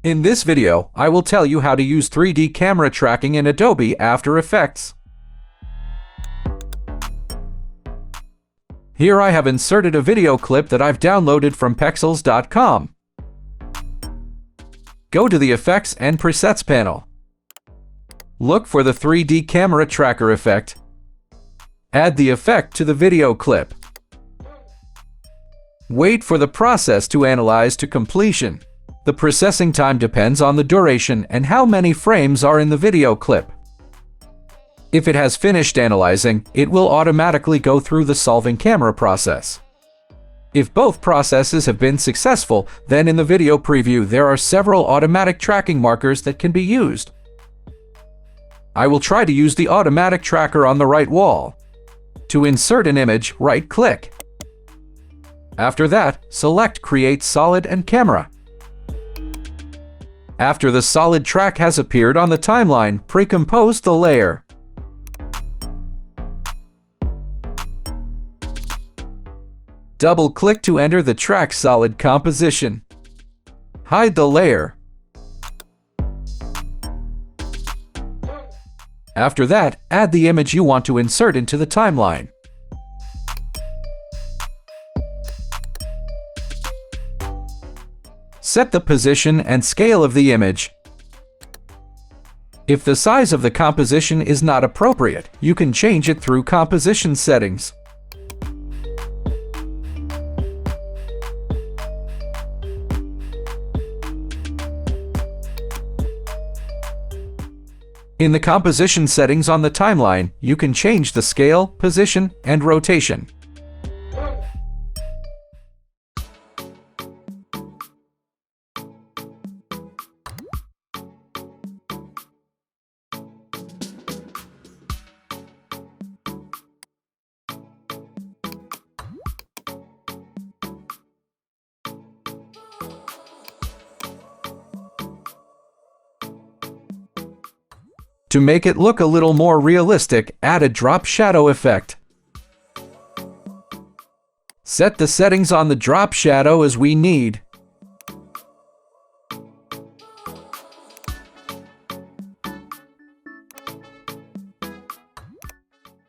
In this video, I will tell you how to use 3D camera tracking in Adobe After Effects. Here I have inserted a video clip that I've downloaded from pexels.com. Go to the Effects and Presets panel. Look for the 3D camera tracker effect. Add the effect to the video clip. Wait for the process to analyze to completion. The processing time depends on the duration and how many frames are in the video clip. If it has finished analyzing, it will automatically go through the solving camera process. If both processes have been successful, then in the video preview there are several automatic tracking markers that can be used. I will try to use the automatic tracker on the right wall. To insert an image, right-click. After that, select Create Solid and Camera. After the solid track has appeared on the timeline, precompose the layer. Double-click to enter the track solid composition. Hide the layer. After that, add the image you want to insert into the timeline. Set the position and scale of the image. If the size of the composition is not appropriate, you can change it through composition settings. In the composition settings on the timeline, you can change the scale, position, and rotation. To make it look a little more realistic, add a drop shadow effect. Set the settings on the drop shadow as we need.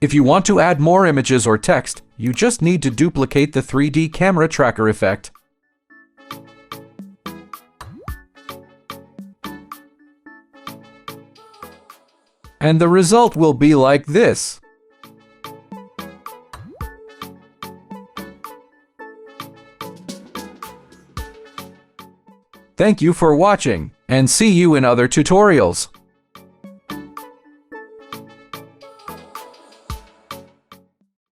If you want to add more images or text, you just need to duplicate the 3D camera tracker effect. And the result will be like this. Thank you for watching, and see you in other tutorials.